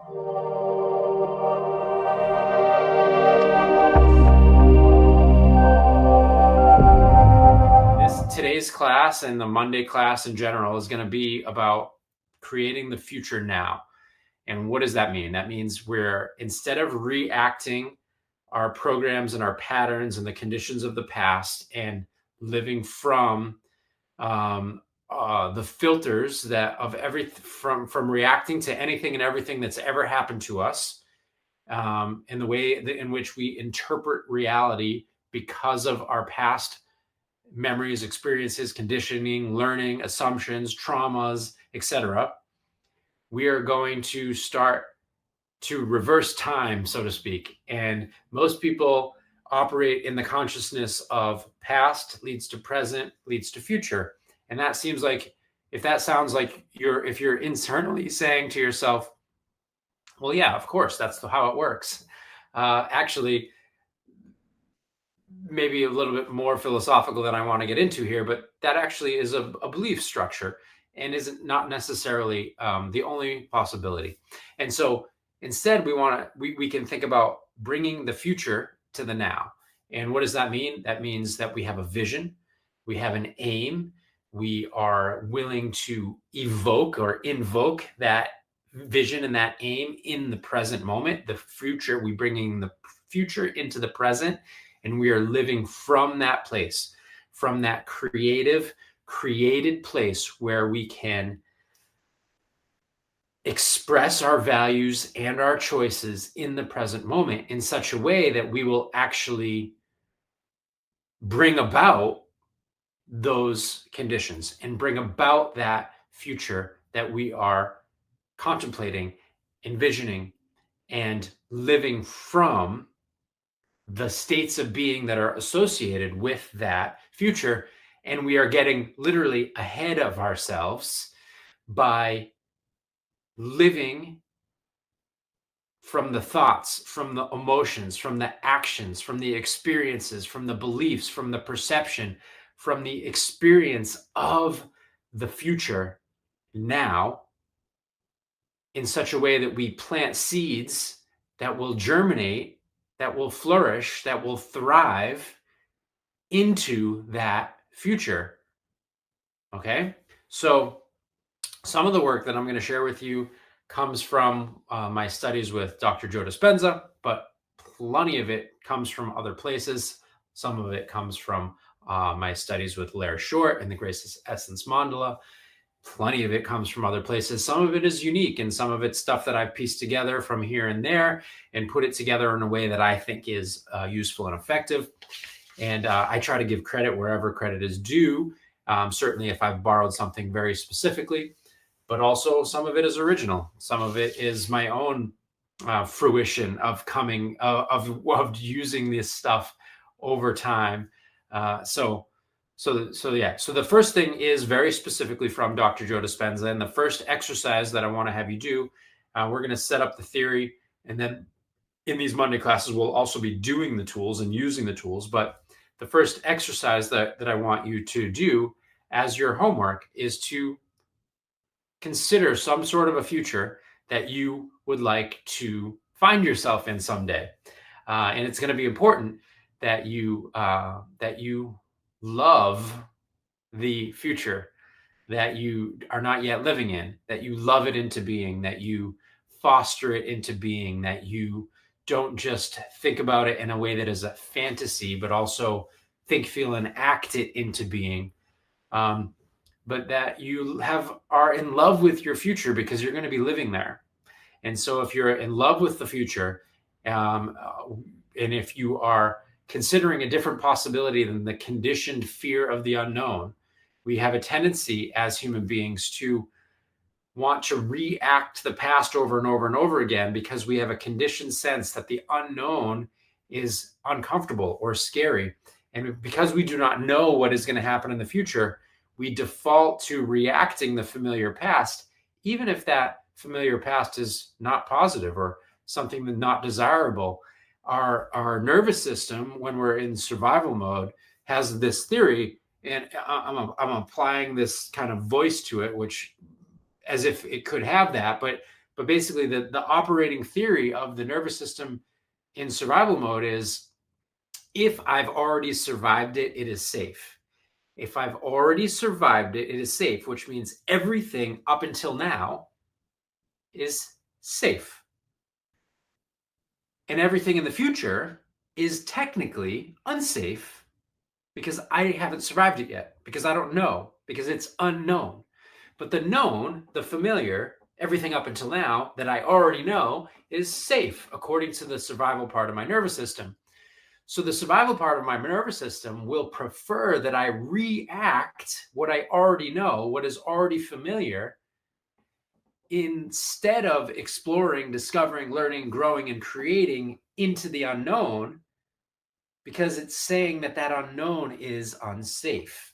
Today's class and the Monday class in general is going to be about creating the future now. And what does that mean? That means we're, instead of reacting our programs and our patterns and the conditions of the past and living from the filters that of from reacting to anything and everything that's ever happened to us, and the way in which we interpret reality because of our past memories, experiences, conditioning, learning, assumptions, traumas, etc. We are going to start to reverse time, so to speak. And most people operate in the consciousness of past leads to present, leads to future. And that seems like, if that sounds like if you're internally saying to yourself, well, yeah, of course, that's how it works. Actually, maybe a little bit more philosophical than I want to get into here, but that actually is a belief structure and isn't not necessarily the only possibility. And so instead, we can think about bringing the future to the now. And what does that mean? That means that we have a vision, we have an aim, we are willing to evoke or invoke that vision and that aim in the present moment. The future, we bringing the future into the present, and we are living from that place, from that created place where we can express our values and our choices in the present moment in such a way that we will actually bring about those conditions and bring about that future that we are contemplating, envisioning, and living from the states of being that are associated with that future. And we are getting literally ahead of ourselves by living from the thoughts, from the emotions, from the actions, from the experiences, from the beliefs, from the perception, from the experience of the future now, in such a way that we plant seeds that will germinate, that will flourish, that will thrive into that future. Okay? So some of the work that I'm going to share with you comes from my studies with Dr. Joe Dispenza, but plenty of it comes from other places. Some of it comes from my studies with Larry Short and the Grace Essence Mandala. Plenty of it comes from other places. Some of it is unique, and some of it's stuff that I've pieced together from here and there and put it together in a way that I think is useful and effective. And I try to give credit wherever credit is due. Certainly if I've borrowed something very specifically, but also some of it is original. Some of it is my own fruition of using this stuff over time. So the first thing is very specifically from Dr. Joe Dispenza. And the first exercise that I want to have you do, we're going to set up the theory. And then in these Monday classes, we'll also be doing the tools and using the tools. But the first exercise that I want you to do as your homework is to consider some sort of a future that you would like to find yourself in someday. And it's going to be important that you love the future that you are not yet living in, that you love it into being, that you foster it into being, that you don't just think about it in a way that is a fantasy, but also think, feel, and act it into being. But that you are in love with your future because you're going to be living there. And so if you're in love with the future, and if you are considering a different possibility than the conditioned fear of the unknown, we have a tendency as human beings to want to react the past over and over and over again because we have a conditioned sense that the unknown is uncomfortable or scary. And because we do not know what is going to happen in the future, we default to reacting the familiar past, even if that familiar past is not positive or something that's not desirable. Our nervous system, when we're in survival mode, has this theory, and I'm applying this kind of voice to it, which as if it could have that, but But basically, the operating theory of the nervous system in survival mode is, if I've already survived it, it is safe. If I've already survived it, it is safe, which means everything up until now is safe. And everything in the future is technically unsafe because I haven't survived it yet, because I don't know, because it's unknown. But the known, the familiar, everything up until now that I already know is safe according to the survival part of my nervous system. So the survival part of my nervous system will prefer that I react what I already know, what is already familiar, instead of exploring, discovering, learning, growing, and creating into the unknown, because it's saying that that unknown is unsafe.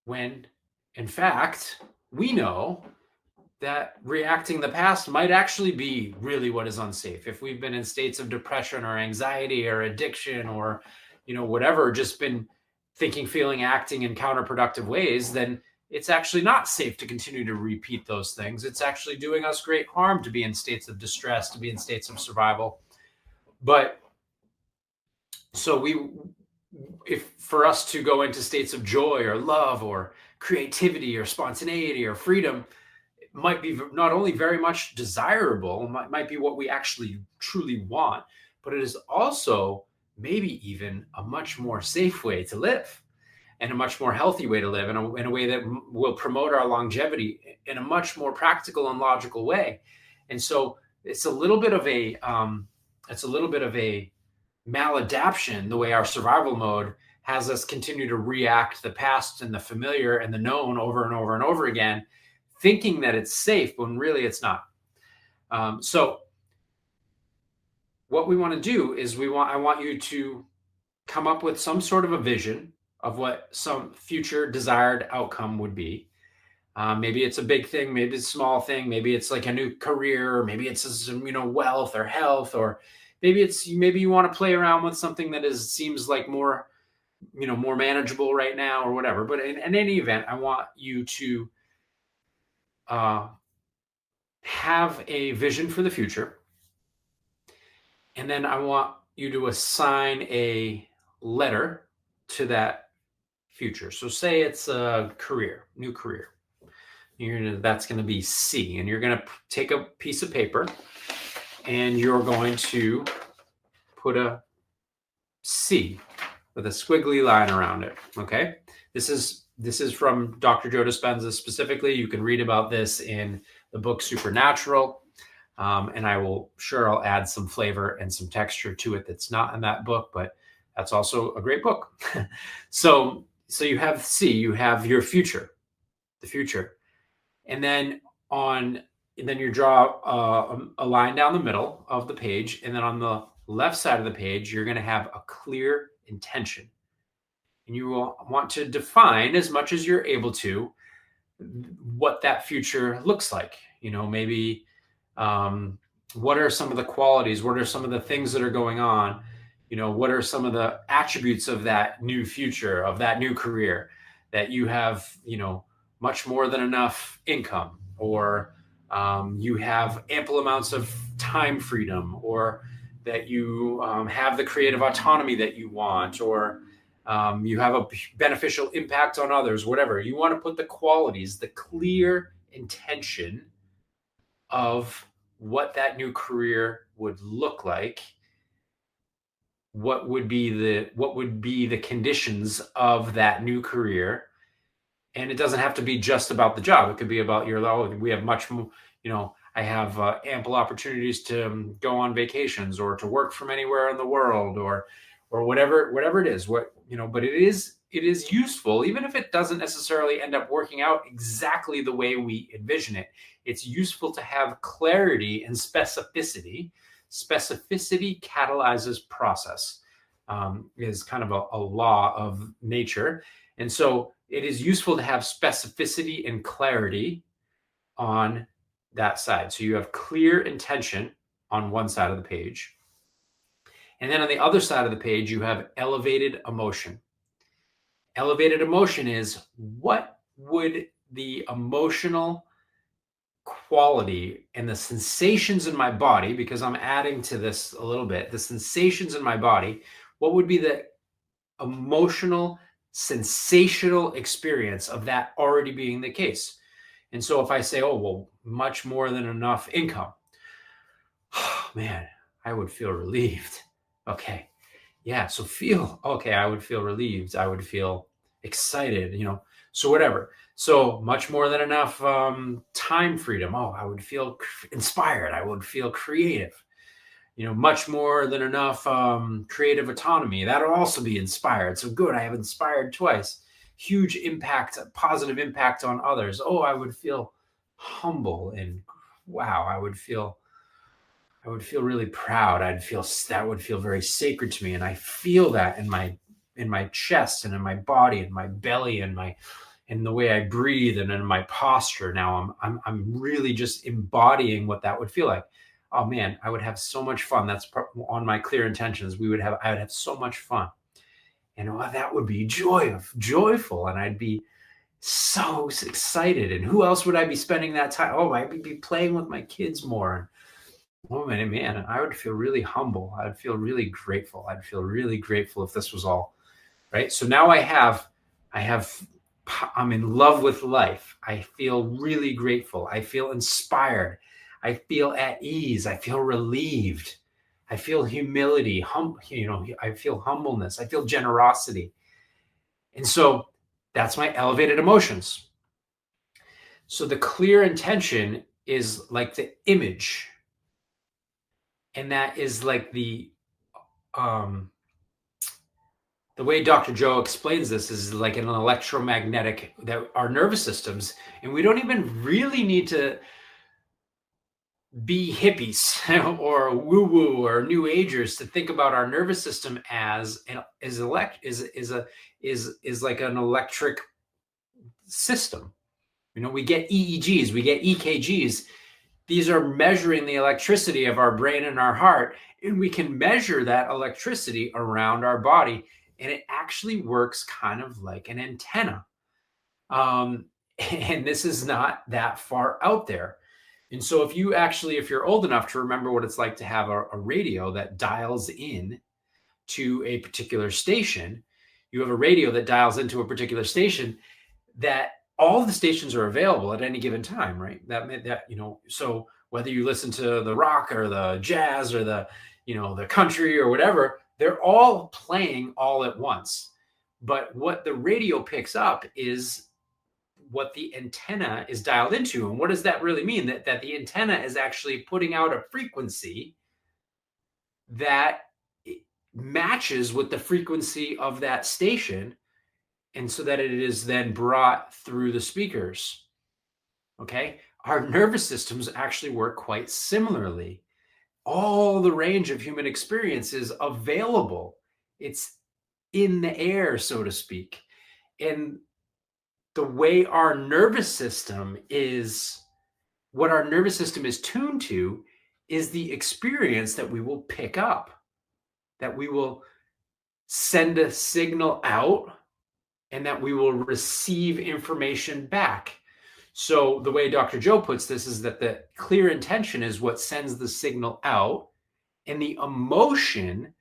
When, in fact, we know that reacting the past might actually be really what is unsafe. If we've been in states of depression or anxiety or addiction or, whatever, just been thinking, feeling, acting in counterproductive ways, then it's actually not safe to continue to repeat those things. It's actually doing us great harm to be in states of distress, to be in states of survival. But so if for us to go into states of joy or love or creativity or spontaneity or freedom, might be not only very much desirable, might be what we actually truly want, but it is also maybe even a much more safe way to live, and a much more healthy way to live, in a way that will promote our longevity in a much more practical and logical way. And so it's a little bit of a maladaption, the way our survival mode has us continue to react the past and the familiar and the known over and over and over again, thinking that it's safe when really it's not. So what we want to do is I want you to come up with some sort of a vision of what some future desired outcome would be. Maybe it's a big thing, maybe it's a small thing, maybe it's like a new career, maybe it's some, wealth or health, or maybe you want to play around with something that seems like more manageable right now or whatever. But in any event, I want you to have a vision for the future. And then I want you to assign a letter to that future. So say it's a career, new career. That's going to be C. And you're going to take a piece of paper and you're going to put a C with a squiggly line around it. Okay. This is from Dr. Joe Dispenza specifically. You can read about this in the book Supernatural. And I'll add some flavor and some texture to it that's not in that book, but that's also a great book. So you have C, you have your future, the future. And then you draw a line down the middle of the page. And then on the left side of the page, you're going to have a clear intention. And you will want to define, as much as you're able to, what that future looks like. Maybe what are some of the qualities? What are some of the things that are going on? What are some of the attributes of that new future, of that new career? That you have, much more than enough income, or you have ample amounts of time freedom, or that you have the creative autonomy that you want, or you have a beneficial impact on others, whatever. You want to put the qualities, the clear intention of what that new career would look like, what would be the conditions of that new career. And it doesn't have to be just about the job. It could be about we have much more, I have ample opportunities to go on vacations, or to work from anywhere in the world, or whatever it is, but it is useful, even if it doesn't necessarily end up working out exactly the way we envision it. It's useful to have clarity and specificity. Specificity catalyzes process, is kind of a law of nature. And so it is useful to have specificity and clarity on that side. So you have clear intention on one side of the page. And then on the other side of the page, you have elevated emotion. Elevated emotion is, what would the emotional quality and the sensations in my body, because I'm adding to this a little bit, the sensations in my body, what would be the emotional, sensational experience of that already being the case? And so if I say, oh, well, much more than enough income, oh, man, I would feel relieved. Okay. Yeah. So okay, I would feel relieved. I would feel excited, so whatever. So much more than enough time freedom. Oh, I would feel inspired. I would feel creative. Much more than enough creative autonomy. That'll also be inspired. So good. I have inspired twice. Huge impact, positive impact on others. Oh, I would feel humble and wow, I would feel really proud. That would feel very sacred to me. And I feel that in my chest and in my body and my belly and in the way I breathe and in my posture. Now I'm really just embodying what that would feel like. Oh man, I would have so much fun. That's on my clear intentions. I would have so much fun. And that would be joyful. And I'd be so excited. And who else would I be spending that time? Oh, I'd be playing with my kids more. Oh man, I would feel really humble. I'd feel really grateful. I'd feel really grateful if this was all right. So now I'm in love with life. I feel really grateful. I feel inspired. I feel at ease. I feel relieved. I feel humility. I feel humbleness. I feel generosity. And so that's my elevated emotions. So the clear intention is like the image. And that is like the way Dr. Joe explains this is like an electromagnetic, that our nervous systems, and we don't even really need to be hippies or woo-woo or new agers to think about our nervous system as like an electric system. We get EEGs, we get EKGs. These are measuring the electricity of our brain and our heart, and we can measure that electricity around our body, and it actually works kind of like an antenna. And this is not that far out there. And so if you're old enough to remember what it's like to have a radio that dials in to a particular station, you have a radio that dials into a particular station, that all the stations are available at any given time, right? So whether you listen to the rock or the jazz or the country or whatever, they're all playing all at once. But what the radio picks up is what the antenna is dialed into. And what does that really mean? That the antenna is actually putting out a frequency that matches with the frequency of that station, and so that it is then brought through the speakers. Okay, our nervous systems actually work quite similarly. All the range of human experience is available. It's in the air, so to speak. And the way our nervous system is, what our nervous system is tuned to, is the experience that we will pick up, that we will send a signal out, and that we will receive information back. So the way Dr. Joe puts this is that the clear intention is what sends the signal out, and the emotion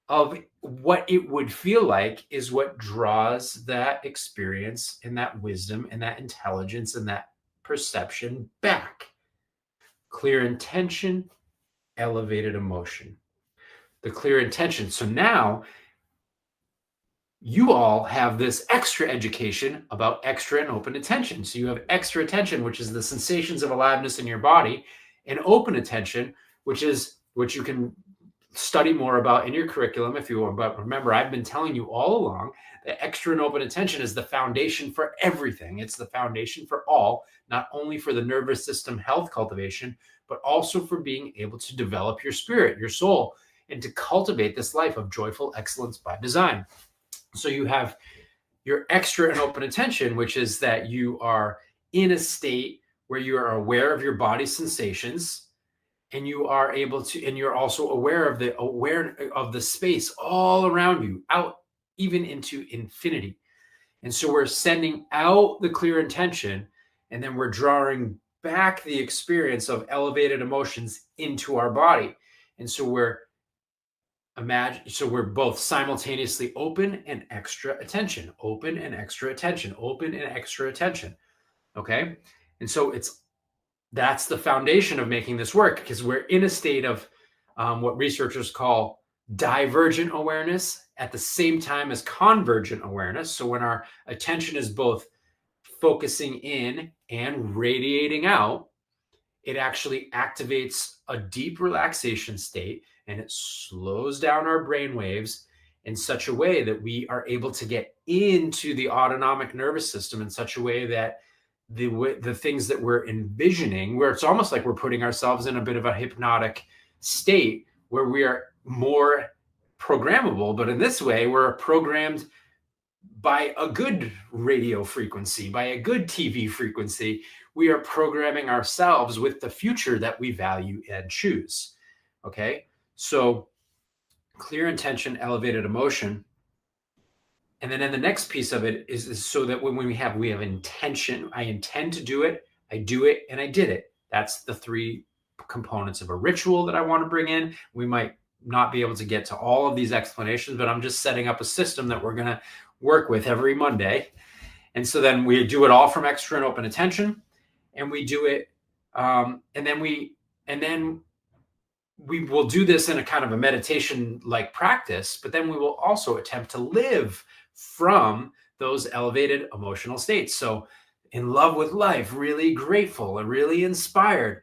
of what it would feel like is what draws that experience and that wisdom and that intelligence and that perception back. Clear intention, elevated emotion. The clear intention. So now you all have this extra education about extra and open attention. So you have extra attention, which is the sensations of aliveness in your body, and open attention, which is what you can study more about in your curriculum if you want. But remember, I've been telling you all along that extra and open attention is the foundation for everything. It's the foundation for all, not only for the nervous system health cultivation, but also for being able to develop your spirit, your soul, and to cultivate this life of joyful excellence by design. So you have your extra and open attention, which is that you are in a state where you are aware of your body's sensations, and you are able to, and you're also aware of the space all around you, out even into infinity. And so we're sending out the clear intention, and then we're drawing back the experience of elevated emotions into our body. And so we're both simultaneously open and extra attention, open and extra attention, open and extra attention. Okay. And so that's the foundation of making this work, because we're in a state of what researchers call divergent awareness at the same time as convergent awareness. So when our attention is both focusing in and radiating out, it actually activates a deep relaxation state, and it slows down our brain waves in such a way that we are able to get into the autonomic nervous system in such a way that the things that we're envisioning, where it's almost like we're putting ourselves in a bit of a hypnotic state where we are more programmable. But in this way, we're programmed by a good radio frequency, by a good TV frequency. We are programming ourselves with the future that we value and choose. Okay. So clear intention, elevated emotion. And then in the next piece of it is so that when we have intention, I intend to do it, I do it, and I did it. That's the three components of a ritual that I want to bring in. We might not be able to get to all of these explanations, but I'm just setting up a system that we're going to work with every Monday. And so then we do it all from extra and open attention, and we do it. And then we will do this in a kind of a meditation like practice, but then we will also attempt to live from those elevated emotional states. So in love with life, really grateful and really inspired.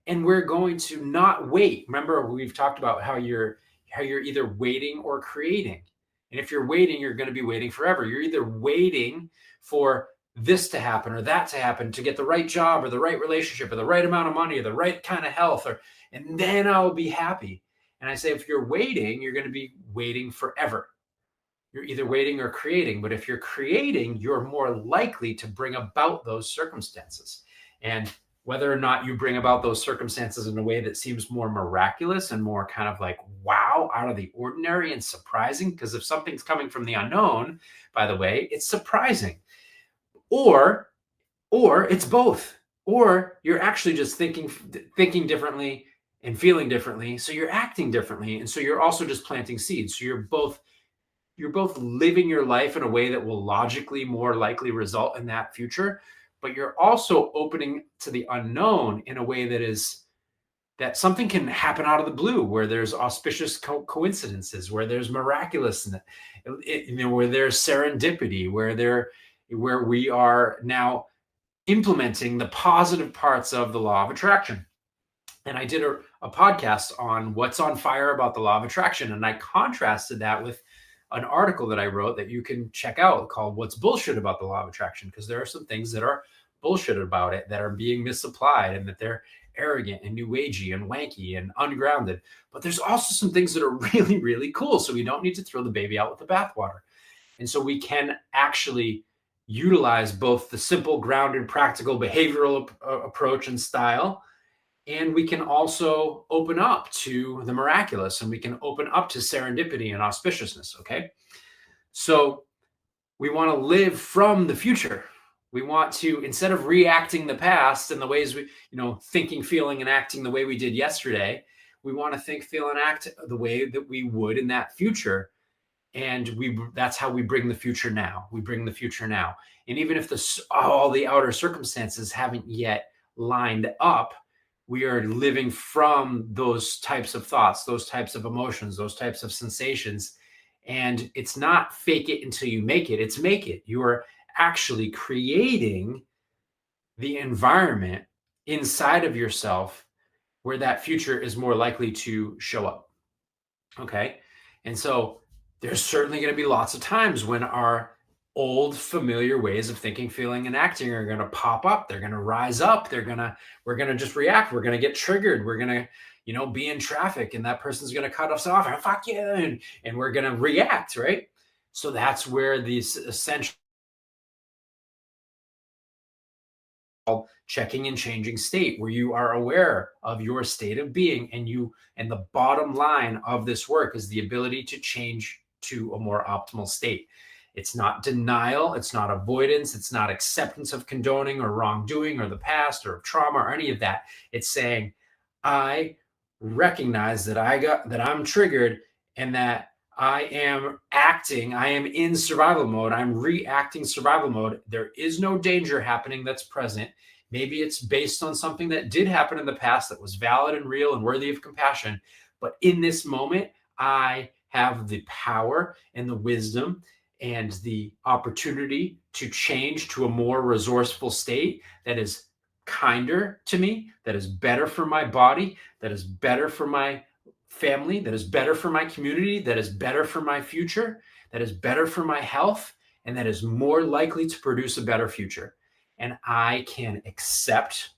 And we're going to not wait. Remember, we've talked about how you're either waiting or creating. And if you're waiting, you're going to be waiting forever. You're either waiting for this to happen or that to happen, to get the right job or the right relationship or the right amount of money or the right kind of health, and then I'll be happy. And I say, if you're waiting, you're going to be waiting forever. You're either waiting or creating. But if you're creating, you're more likely to bring about those circumstances. And whether or not you bring about those circumstances in a way that seems more miraculous and more kind of like, wow, out of the ordinary and surprising, because if something's coming from the unknown, by the way, it's surprising. Or it's both. Or you're actually just thinking differently and feeling differently. So you're acting differently. And so you're also just planting seeds. So you're both living your life in a way that will logically more likely result in that future, but you're also opening to the unknown in a way that something can happen out of the blue, where there's auspicious coincidences, where there's miraculousness, where there's serendipity, where we are now implementing the positive parts of the law of attraction. And I did a podcast on what's on fire about the law of attraction. And I contrasted that with an article that I wrote that you can check out called What's Bullshit About the Law of Attraction? Because there are some things that are bullshit about it, that are being misapplied, and that they're arrogant and new agey and wanky and ungrounded. But there's also some things that are really, really cool. So we don't need to throw the baby out with the bathwater. And so we can actually utilize both the simple, grounded, practical, behavioral approach and style, and we can also open up to the miraculous, and we can open up to serendipity and auspiciousness. Okay. So we want to live from the future. We want to, instead of reacting the past in the ways we, thinking, feeling, and acting the way we did yesterday, we want to think, feel, and act the way that we would in that future. And that's how we bring the future now. We bring the future now. And even if all the outer circumstances haven't yet lined up, we are living from those types of thoughts, those types of emotions, those types of sensations. And it's not fake it until you make it. It's make it. You are actually creating the environment inside of yourself where that future is more likely to show up. Okay. And so there's certainly going to be lots of times when our old familiar ways of thinking, feeling, and acting are going to pop up. They're going to rise up. We're going to just react. We're going to get triggered. We're going to, be in traffic, and that person's going to cut us off and fuck you. And we're going to react. Right. So that's where these essential checking and changing state, where you are aware of your state of being, and the bottom line of this work is the ability to change to a more optimal state. It's not denial. It's not avoidance. It's not acceptance of condoning or wrongdoing or the past or trauma or any of that. It's saying, I recognize that I'm triggered and that I am acting, I am in survival mode. I'm reacting survival mode. There is no danger happening that's present. Maybe it's based on something that did happen in the past that was valid and real and worthy of compassion. But in this moment, I have the power and the wisdom and the opportunity to change to a more resourceful state that is kinder to me, that is better for my body, that is better for my family, that is better for my community, that is better for my future, that is better for my health, and that is more likely to produce a better future. And I can accept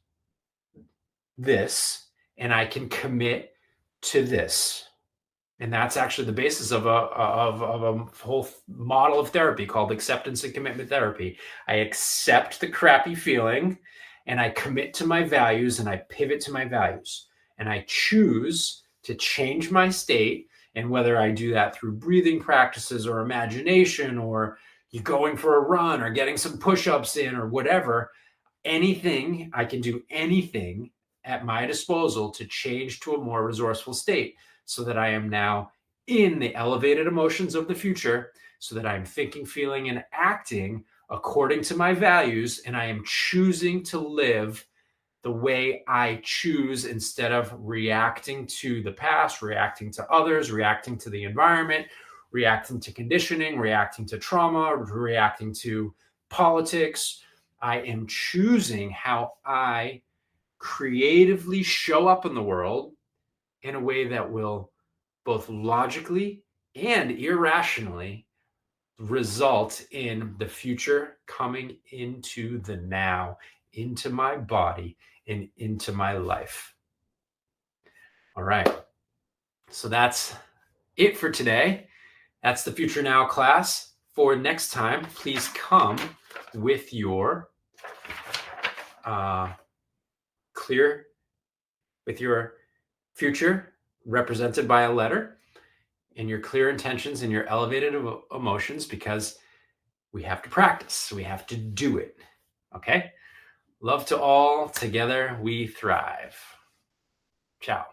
this and I can commit to this. And that's actually the basis of a whole model of therapy called acceptance and commitment therapy. I accept the crappy feeling and I commit to my values and I pivot to my values. And I choose to change my state. And whether I do that through breathing practices or imagination or you going for a run or getting some push-ups in or whatever, anything, I can do anything at my disposal to change to a more resourceful state so that I am now in the elevated emotions of the future, so that I'm thinking, feeling, and acting according to my values, and I am choosing to live the way I choose instead of reacting to the past, reacting to others, reacting to the environment, reacting to conditioning, reacting to trauma, reacting to politics. I am choosing how I creatively show up in the world in a way that will both logically and irrationally result in the future coming into the now, into my body, and into my life. All right. So that's it for today. That's the Future Now class. For next time, please come with your with your future represented by a letter and your clear intentions and your elevated emotions, because we have to practice. We have to do it. Okay. Love to all. Together we thrive. Ciao.